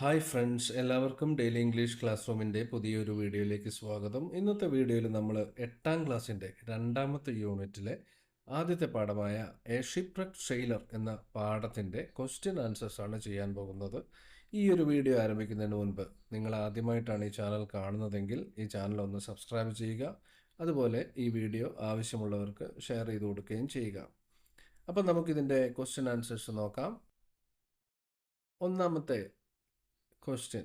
Hi friends, എല്ലാവർക്കും daily English class റൂമിൻ്റെ പുതിയൊരു വീഡിയോയിലേക്ക് സ്വാഗതം. ഇന്നത്തെ വീഡിയോയിൽ നമ്മൾ 8ാം ക്ലാസ്സിൻ്റെ രണ്ടാമത്തെ യൂണിറ്റിലെ ആദ്യത്തെ പാഠമായ എ ഷിപ്പ്‌വ്രെക്ക്ഡ് സെയിലർ എന്ന പാഠത്തിൻ്റെ ക്വസ്റ്റ്യൻ ആൻസേഴ്സ് ആണ് ചെയ്യാൻ പോകുന്നത്. ഈ ഒരു വീഡിയോ ആരംഭിക്കുന്നതിന് മുൻപ് നിങ്ങൾ ആദ്യമായിട്ടാണ് ഈ ചാനൽ കാണുന്നതെങ്കിൽ ഈ ചാനൽ ഒന്ന് സബ്സ്ക്രൈബ് ചെയ്യുക. അതുപോലെ ഈ വീഡിയോ ആവശ്യമുള്ളവർക്ക് ഷെയർ ചെയ്ത് കൊടുക്കുകയും ചെയ്യുക. അപ്പം നമുക്കിതിൻ്റെ ക്വസ്റ്റ്യൻ ആൻസേഴ്സ് നോക്കാം. ഒന്നാമത്തെ question: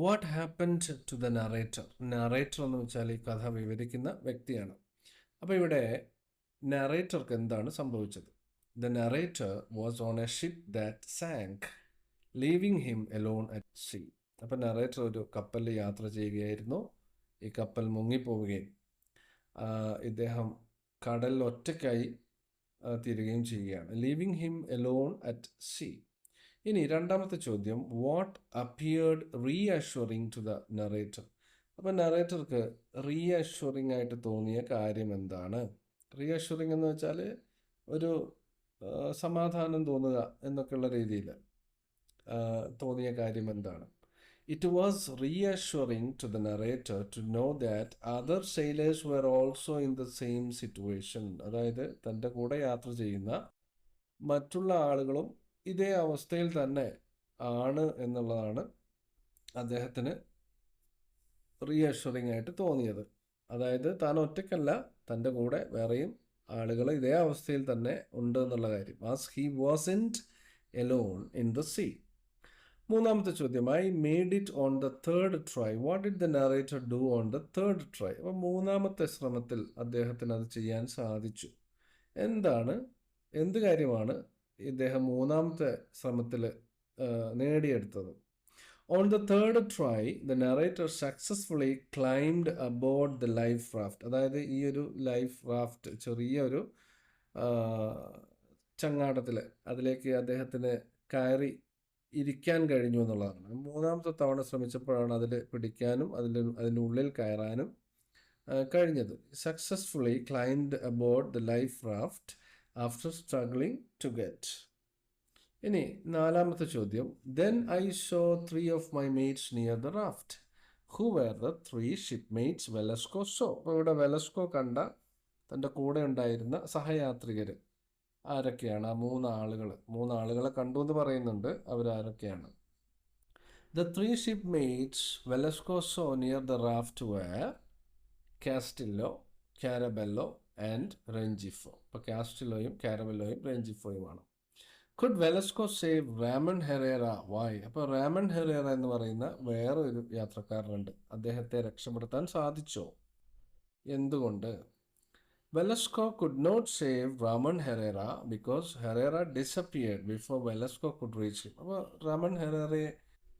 what happened to the narrator? Narrator എന്ന് വെച്ചാൽ ഈ കഥ വിവരിക്കുന്ന വ്യക്തിയാണ്. അപ്പോൾ ഇവിടെ narratorക്ക് എന്താണ് സംഭവിച്ചത്? The narrator was on a ship that sank, leaving him alone at sea. അപ്പോൾ narrator ഒരു കപ്പലിൽ യാത്ര ചെയ്യുകയായിരുന്നു. ഈ കപ്പൽ മുങ്ങിപ്പോവുകയും ഇദ്ദേഹം കടലിൽ ഒറ്റയ്ക്കായി തീരുകയും ചെയ്യുകയാണ്. leaving him alone at sea. ഇനി രണ്ടാമത്തെ ചോദ്യം: what appeared reassuring to the narrator? അപ്പോൾ നറേറ്റർക്ക് റീഅഷ്വറിങ് ആയിട്ട് തോന്നിയ കാര്യം എന്താണ്? റീഅഷ്വറിങ് എന്ന് വെച്ചാൽ ഒരു സമാധാനം തോന്നുക എന്നൊക്കെയുള്ള രീതിയിൽ തോന്നിയ കാര്യം എന്താണ്? It was reassuring to the narrator to know that other sailors were also in the same situation. അതായത് തൻ്റെ കൂടെ യാത്ര ചെയ്യുന്ന മറ്റുള്ള ആളുകളും ഇതേ അവസ്ഥയിൽ തന്നെ ആണ് എന്നുള്ളതാണ് അദ്ദേഹത്തിന് റീഅഷ്വറിങ് ആയിട്ട് തോന്നിയത്. അതായത് താൻ ഒറ്റയ്ക്കല്ല, തൻ്റെ കൂടെ വേറെയും ആളുകൾ ഇതേ അവസ്ഥയിൽ തന്നെ ഉണ്ട് എന്നുള്ള കാര്യം. As he wasn't Elon in the sea. മൂന്നാമത്തെ ചോദ്യം: I made it on the third try. What did the narrator do on the third try? അപ്പോൾ മൂന്നാമത്തെ ശ്രമത്തിൽ അദ്ദേഹത്തിന് അത് ചെയ്യാൻ സാധിച്ചു. എന്ത് കാര്യമാണ് ഇദ്ദേഹം മൂന്നാമത്തെ ശ്രമത്തിൽ നേടിയെടുത്തത്? On the third try the narrator successfully climbed aboard the life raft. അതായത് ഈ ഒരു ലൈഫ് റാഫ്റ്റ് ചെറിയൊരു ചങ്ങാടത്തിൽ അതിലേക്ക് അദ്ദേഹത്തിന് കയറി ഇരിക്കാൻ കഴിഞ്ഞു എന്നുള്ളതാണ്. മൂന്നാമത്തെ തവണ ശ്രമിച്ചപ്പോഴാണ് അതിൽ പിടിക്കാനും അതിനുള്ളിൽ കയറാനും കഴിഞ്ഞത്. Successfully climbed aboard the life raft after struggling to get. ഇനി നാലാമത്തെ ചോദ്യം: then I saw 3 of my mates near the raft. Who were the 3 shipmates Velasco saw? അപ്പോൾ ഇവിടെ വെലസ്കോ കണ്ട തൻ്റെ കൂടെ ഉണ്ടായിരുന്ന സഹയാത്രികർ ആരൊക്കെയാണ്? ആ മൂന്നാളുകളെ കണ്ടു എന്ന് പറയുന്നുണ്ട്. അവരാരൊക്കെയാണ്? The 3 shipmates Velasco saw near the raft were Castillo, Carabello and Rengifo. ഇപ്പോൾ കാസ്റ്റിലോയും കാരബെല്ലോയും റെഞ്ചിഫോയുമാണ്. Could Velasco save Ramon Herrera? Why? അപ്പോൾ റാമൺ ഹെറേറ എന്ന് പറയുന്ന വേറൊരു യാത്രക്കാരനുണ്ട്. അദ്ദേഹത്തെ രക്ഷപ്പെടുത്താൻ സാധിച്ചോ? എന്തുകൊണ്ട്? Velasco could not save Ramon Herrera because Herrera disappeared before Velasco could reach him. അപ്പോൾ റാമൺ ഹെറേറയെ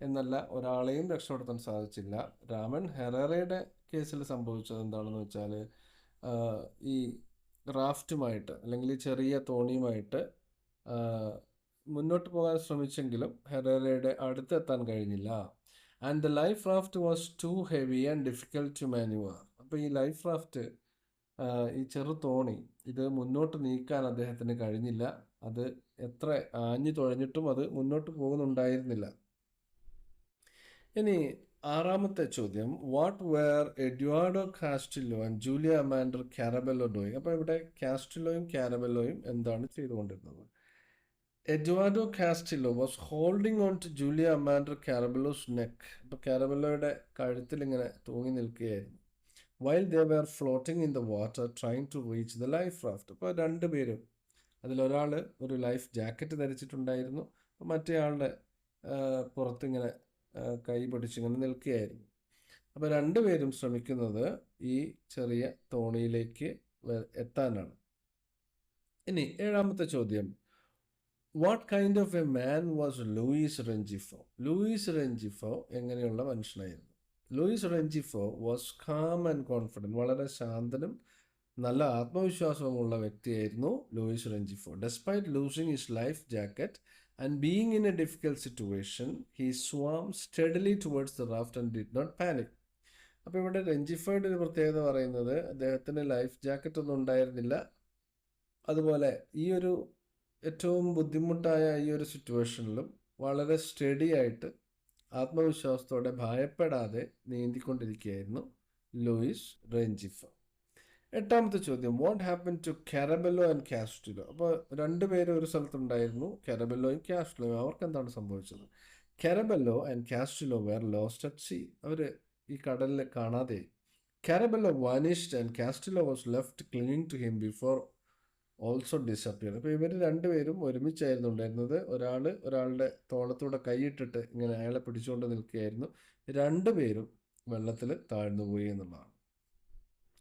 എന്നല്ല ഒരാളെയും രക്ഷപ്പെടുത്താൻ സാധിച്ചില്ല. റാമൺ ഹെറേറയുടെ കേസിൽ സംഭവിച്ചത് എന്താണെന്ന് വെച്ചാൽ ഈ റാഫ്റ്റുമായിട്ട് അല്ലെങ്കിൽ ഈ ചെറിയ തോണിയുമായിട്ട് മുന്നോട്ട് പോകാൻ ശ്രമിച്ചെങ്കിലും ഹെറേറയുടെ അടുത്തെത്താൻ കഴിഞ്ഞില്ല. And the life raft was too heavy and difficult to manoeuvre. അപ്പോൾ ഈ ലൈഫ് റാഫ്റ്റ്, ഈ ചെറു തോണി, ഇത് മുന്നോട്ട് നീക്കാൻ അദ്ദേഹത്തിന് കഴിഞ്ഞില്ല. അത് എത്ര ആഞ്ഞു തുഴഞ്ഞിട്ടും അത് മുന്നോട്ട് പോകുന്നുണ്ടായിരുന്നില്ല. ഇനി ആറാമത്തെ ചോദ്യം: what were Eduardo Castillo and Julia Amador Caraballo doing? അപ്പോൾ ഇവിടെ കാസ്റ്റിലോയും കാരബെല്ലോയും എന്താണ് ചെയ്തുകൊണ്ടിരുന്നത്? Eduardo Castillo was holding on to Julia Amador Caraballo's neck. അപ്പോൾ കാരബെല്ലോയുടെ കഴുത്തിൽ ഇങ്ങനെ തൂങ്ങി നിൽക്കുകയായിരുന്നു. While they were floating in the water trying to reach the life raft. അപ്പോൾ രണ്ടുപേരും, അതിലൊരാൾ ഒരു ലൈഫ് ജാക്കറ്റ് ധരിച്ചിട്ടുണ്ടായിരുന്നു, മറ്റേ ആളുടെ പുറത്തിങ്ങനെ കൈ പിടിച്ചിങ്ങനെ നിൽക്കുകയായിരുന്നു. അപ്പോൾ രണ്ടുപേരും ശ്രമിക്കുന്നത് ഈ ചെറിയ തോണിയിലേക്ക് എത്താനാണ്. ഇനി ഏഴാമത്തെ ചോദ്യം: what kind of a man was Luis Rengifo? Luis Rengifo എങ്ങനെയുള്ള മനുഷ്യനായിരുന്നു? Luis Rengifo was calm and confident. വളരെ ശാന്തനും നല്ല ആത്മവിശ്വാസവുമുള്ള വ്യക്തിയായിരുന്നു Luis Rengifo. Despite losing his life jacket and being in a difficult situation, he swam steadily towards the raft and did not panic. അപ്പോൾ ഇവിടെ റെഞ്ചിഫോയുടെ ഒരു പ്രത്യേകത പറയുന്നത് അദ്ദേഹത്തിന് ലൈഫ് ജാക്കറ്റ് ഒന്നും ഉണ്ടായിരുന്നില്ല. അതുപോലെ ഈ ഒരു ഏറ്റവും ബുദ്ധിമുട്ടായ ഈ ഒരു സിറ്റുവേഷനിലും വളരെ സ്റ്റഡി ആയിട്ട് ആത്മവിശ്വാസത്തോടെ ഭയപ്പെടാതെ നീന്തിക്കൊണ്ടിരിക്കുകയായിരുന്നു ലൂയിസ് റെഞ്ചിഫ. എട്ടാമത്തെ ചോദ്യം, what happen to Caraballo and Castillo? അപ്പോൾ രണ്ടുപേരും ഒരു സ്ഥലത്തുണ്ടായിരുന്നു, കാരബെല്ലോയും കാസ്റ്റിലോയും. അവർക്ക് എന്താണ് സംഭവിച്ചത്? Caraballo and Castillo were lost at sea. അവർ ഈ കടലിൽ കാണാതെ. Caraballo vanished and Castillo was left clinging to him before also disappear. അപ്പോൾ ഇവർ രണ്ടുപേരും ഒരുമിച്ചായിരുന്നു ഉണ്ടായിരുന്നത്. ഒരാളുടെ തോളത്തൂടെ കൈയിട്ടിട്ട് ഇങ്ങനെ അയാളെ പിടിച്ചുകൊണ്ട് നിൽക്കുകയായിരുന്നു. രണ്ടുപേരും വെള്ളത്തിൽ താഴ്ന്നുപോയി എന്നുള്ളതാണ്.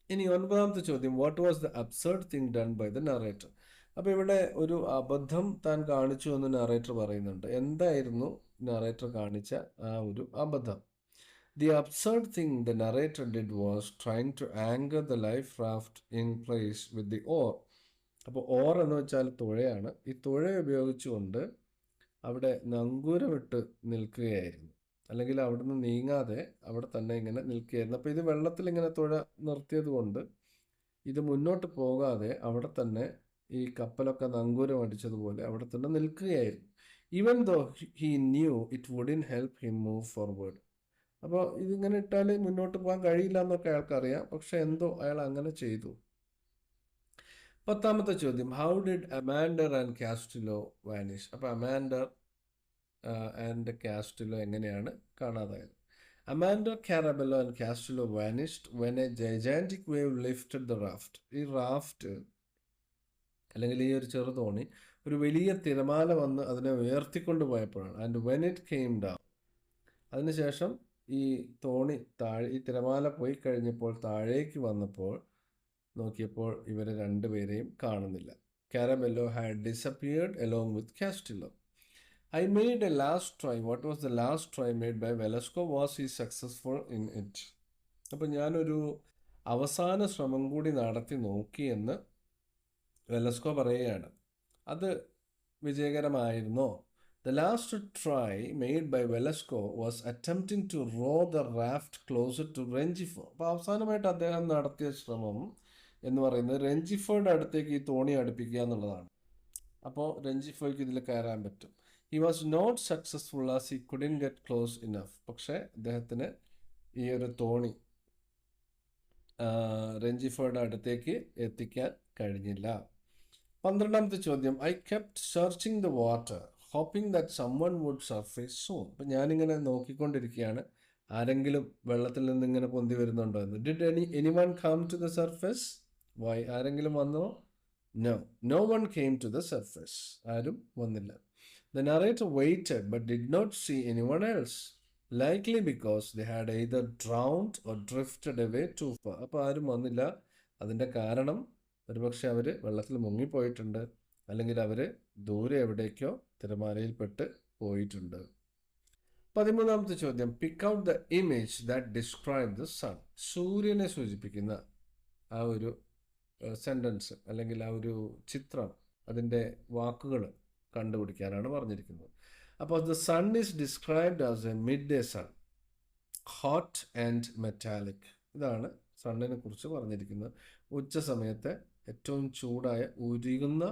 ഇനി ഒൻപതാമത്തെ ചോദ്യം, what was the absurd thing done by the narrator? അപ്പോൾ ഇവിടെ ഒരു അബദ്ധം താൻ കാണിച്ചു എന്ന് നറേറ്റർ പറയുന്നുണ്ട്. എന്തായിരുന്നു നറേറ്റർ കാണിച്ച ആ ഒരു അബദ്ധം? The absurd thing the narrator did was trying to anchor the life raft in place with the oar. അപ്പോൾ ഓർ എന്ന് വെച്ചാൽ തുഴയാണ്. ഈ തുഴ ഉപയോഗിച്ചുകൊണ്ട് അവിടെ നങ്കൂരമിട്ട് നിൽക്കുകയായിരുന്നു, അല്ലെങ്കിൽ അവിടുന്ന് നീങ്ങാതെ അവിടെ തന്നെ ഇങ്ങനെ നിൽക്കുകയായിരുന്നു. അപ്പോൾ ഇത് വെള്ളത്തിൽ ഇങ്ങനെ തുഴ നിർത്തിയത് കൊണ്ട് ഇത് മുന്നോട്ട് പോകാതെ അവിടെ തന്നെ ഈ കപ്പലൊക്കെ നങ്കൂരം അടിച്ചതുപോലെ അവിടെ തന്നെ നിൽക്കുകയായിരുന്നു. Even though he knew it wouldn't help him move forward. അപ്പോൾ ഇതിങ്ങനെ ഇട്ടാൽ മുന്നോട്ട് പോകാൻ കഴിയില്ല എന്നൊക്കെ അയാൾക്കറിയാം, പക്ഷെ എന്തോ അയാൾ അങ്ങനെ ചെയ്തു. പത്താമത്തെ ചോദ്യം, how did Amador and Castillo vanish? അപ്പോൾ അമാൻഡർ ആൻഡ് കാസ്റ്റിലോ എങ്ങനെയാണ് കാണാതായത്? Amador, Caraballo and Castillo vanished when a gigantic wave lifted the raft. ഈ റാഫ്റ്റ് അല്ലെങ്കിൽ ഈ ഒരു ചെറുതോണി ഒരു വലിയ തിരമാല വന്ന് അതിനെ ഉയർത്തിക്കൊണ്ട് പോയപ്പോഴാണ്. And when it came down, അതിനുശേഷം ഈ തോണി ഈ തിരമാല പോയി കഴിഞ്ഞപ്പോൾ താഴേക്ക് വന്നപ്പോൾ നോക്കിയപ്പോൾ ഇവരെ രണ്ടുപേരെയും കാണുന്നില്ല. Caraballo had disappeared along with Castillo. I made a last try. What was the last try made by Velasco? Was he successful in it? അപ്പം ഞാനൊരു അവസാന ശ്രമം കൂടി നടത്തി നോക്കിയെന്ന് വെലസ്കോ പറയുകയാണ്. അത് വിജയകരമായിരുന്നോ? The last try made by Velasco was attempting to row the raft closer to Rengifo. അപ്പോൾ അവസാനമായിട്ട് അദ്ദേഹം നടത്തിയ ശ്രമം എന്ന് പറയുന്നത് റെഞ്ചിഫോയുടെ അടുത്തേക്ക് ഈ തോണി അടുപ്പിക്കുക എന്നുള്ളതാണ്. അപ്പോൾ റെഞ്ചിഫോയ്ക്ക് ഇതിൽ കയറാൻ പറ്റും. He was not successful as he couldn't get close enough. പക്ഷേ അദ്ദേഹത്തിന് ഈ ഒരു തോണി റെഞ്ചിഫോയുടെ അടുത്തേക്ക് എത്തിക്കാൻ കഴിഞ്ഞില്ല. 12ാമത്തെ ചോദ്യം, I kept searching the water hoping that someone would surface soon. അപ്പം ഞാനിങ്ങനെ നോക്കിക്കൊണ്ടിരിക്കുകയാണ്, ആരെങ്കിലും വെള്ളത്തിൽ നിന്ന് ഇങ്ങനെ പൊന്തി വരുന്നുണ്ടോ എന്ന്. Did anyone come to the surface? Why? ആരെങ്കിലും വന്നോ? No one came to the surface. ആരും വന്നില്ല. The narrator waited but did not see anyone else, likely because they had either drowned or drifted away too far. അപ്പോൾ ആരും വന്നില്ല. അതിൻ്റെ കാരണം ഒരുപക്ഷെ അവർ വെള്ളത്തിൽ മുങ്ങിപ്പോയിട്ടുണ്ട്, അല്ലെങ്കിൽ അവർ ദൂരെ എവിടേക്കോ തിരമാലയിൽപ്പെട്ട് പോയിട്ടുണ്ട്. 13ാമത്തെ ചോദ്യം, pick out the image that describe the sun. സൂര്യനെ സൂചിപ്പിക്കുന്ന ആ ഒരു സെൻറ്റൻസ് അല്ലെങ്കിൽ ആ ഒരു ചിത്രം, അതിൻ്റെ വാക്കുകൾ കണ്ടുപിടിക്കാനാണ് പറഞ്ഞിരിക്കുന്നത്. അപ്പോൾ the sun is described as a mid day sun, hot and metallic. ഇതാണ് സണ്ണിനെ കുറിച്ച് പറഞ്ഞിരിക്കുന്നത്. ഉച്ച സമയത്തെ ഏറ്റവും ചൂടായ, ഉരുകുന്ന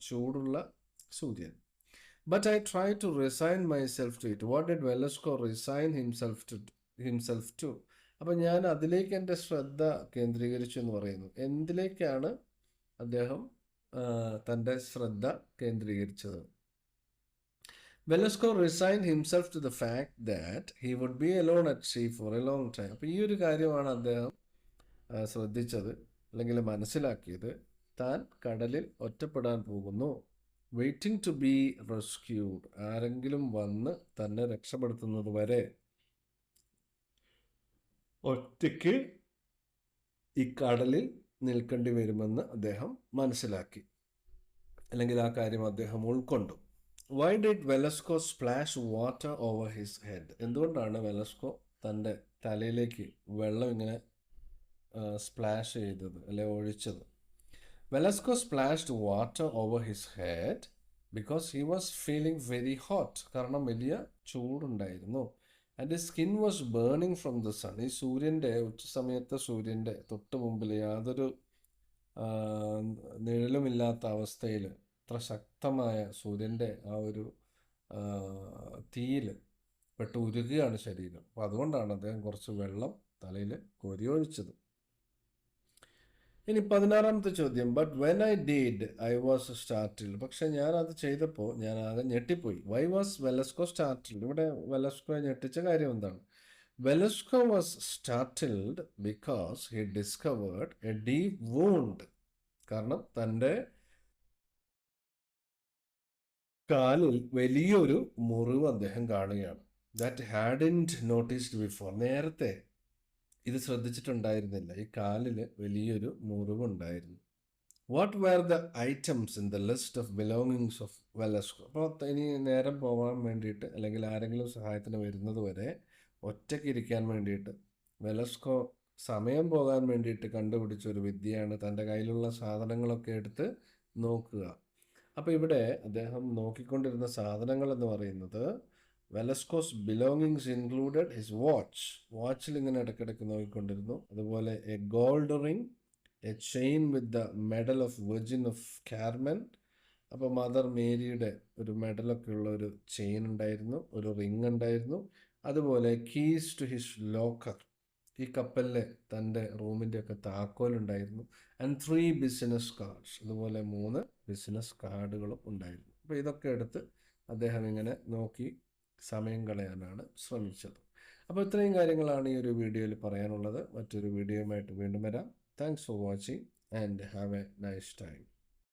ചൂടുള്ള സൂര്യൻ. But I try to resign myself to it. What did Velasco resign himself to? അപ്പം ഞാൻ അതിലേക്ക് എൻ്റെ ശ്രദ്ധ കേന്ദ്രീകരിച്ചു എന്ന് പറയുന്നു. എന്തിലേക്കാണ് അദ്ദേഹം തൻ്റെ ശ്രദ്ധ കേന്ദ്രീകരിച്ചത്? Velasco resign himself to the fact that he would be alone at sea for a long time. അപ്പോൾ ഈ ഒരു കാര്യമാണ് അദ്ദേഹം ശ്രദ്ധിച്ചത് അല്ലെങ്കിൽ മനസ്സിലാക്കിയത്. താൻ കടലിൽ ഒറ്റപ്പെടാൻ പോകുന്നു. Waiting to be rescued. ആരെങ്കിലും വന്ന് തന്നെ രക്ഷപ്പെടുത്തുന്നത് വരെ ഒറ്റയ്ക്ക് ഈ കടലിൽ നിൽക്കേണ്ടി വരുമെന്ന് അദ്ദേഹം മനസ്സിലാക്കി, അല്ലെങ്കിൽ ആ കാര്യം അദ്ദേഹം ഉൾക്കൊണ്ടു. Why did Velasco splash water over his head? എന്തുകൊണ്ടാണ് വെലസ്കോ തൻ്റെ തലയിലേക്ക് വെള്ളം ഇങ്ങനെ സ്പ്ലാഷ് ചെയ്തത്, അല്ലെ ഒഴിച്ചത്? Velasco splashed water over his head because he was feeling very hot. കാരണം വലിയ ചൂടുണ്ടായിരുന്നു. And his skin was burning from the sun. ഈ സൂര്യൻ്റെ ഉച്ച സമയത്തെ സൂര്യൻ്റെ തൊട്ട് മുമ്പിൽ യാതൊരു നിഴലുമില്ലാത്ത അവസ്ഥയിൽ അത്ര ശക്തമായ സൂര്യൻ്റെ ആ ഒരു തീയിൽ പെട്ട് ഉരുകുകയാണ് ശരീരം. അപ്പോൾ അതുകൊണ്ടാണ് അദ്ദേഹം കുറച്ച് വെള്ളം തലയിൽ കോരി ഒഴിച്ചത്. ഇനി 16ാമത്തെ ചോദ്യം. But when I did I was startled. പക്ഷെ ഞാൻ അത് ചെയ്തപ്പോൾ ഞാൻ ആകെ ഞെട്ടിപ്പോയി. Why was Velasco startled? ഇവിടെ വെലസ്കോയെ ഞെട്ടിച്ച കാര്യം എന്താണ്? Velasco was startled because he discovered a deep wound. കാരണം തൻ്റെ കാലിൽ വലിയൊരു മുറിവ് അദ്ദേഹം കാണുകയാണ്. That hadn't noticed before. നേരത്തെ ഇത് ശ്രദ്ധിച്ചിട്ടുണ്ടായിരുന്നില്ല. ഈ കാലിൽ വലിയൊരു മുറിവുണ്ടായിരുന്നു. What were the items in the list of belongings of Velasco? അപ്പോൾ ഇനി നേരം പോകാൻ വേണ്ടിയിട്ട് അല്ലെങ്കിൽ ആരെങ്കിലും സഹായത്തിന് വരുന്നത് വരെ ഒറ്റയ്ക്ക് ഇരിക്കാൻ വേണ്ടിയിട്ട് വെലസ്കോ സമയം പോകാൻ വേണ്ടിയിട്ട് കണ്ടുപിടിച്ച ഒരു വിദ്യയാണ് തൻ്റെ കയ്യിലുള്ള സാധനങ്ങളൊക്കെ എടുത്ത് നോക്കുക. അപ്പോൾ ഇവിടെ അദ്ദേഹം നോക്കിക്കൊണ്ടിരുന്ന സാധനങ്ങൾ എന്ന് പറയുന്നത് വെലസ്കോസ് ബിലോങ്ങിങ്സ് ഇൻക്ലൂഡഡ് ഹിസ് വാച്ച്. വാച്ചിൽ ഇങ്ങനെ ഇടയ്ക്കിടയ്ക്ക് നോക്കിക്കൊണ്ടിരുന്നു. അതുപോലെ A gold ring, A chain with the medal of virgin of Carmen. അപ്പോൾ മദർ മേരിയുടെ ഒരു മെഡലൊക്കെ ഉള്ള ഒരു ചെയിൻ ഉണ്ടായിരുന്നു, ഒരു റിംഗ് ഉണ്ടായിരുന്നു. അതുപോലെ കീസ് ടു ഹിസ് ലോക്കർ, ഈ കപ്പലിലെ തൻ്റെ റൂമിൻ്റെ ഒക്കെ താക്കോലുണ്ടായിരുന്നു. ആൻഡ് 3 ബിസിനസ് കാർഡ്സ്, അതുപോലെ 3 ബിസിനസ് കാർഡുകളും ഉണ്ടായിരുന്നു. അപ്പോൾ ഇതൊക്കെ എടുത്ത് അദ്ദേഹം ഇങ്ങനെ നോക്കി സമയം കളയാനാണ് ശ്രമിച്ചത്. അപ്പോൾ ഇത്രയും കാര്യങ്ങളാണ് ഈ ഒരു വീഡിയോയിൽ പറയാനുള്ളത്. മറ്റൊരു വീഡിയോയുമായിട്ട് വീണ്ടും വരാം. Thanks for watching and have A nice time.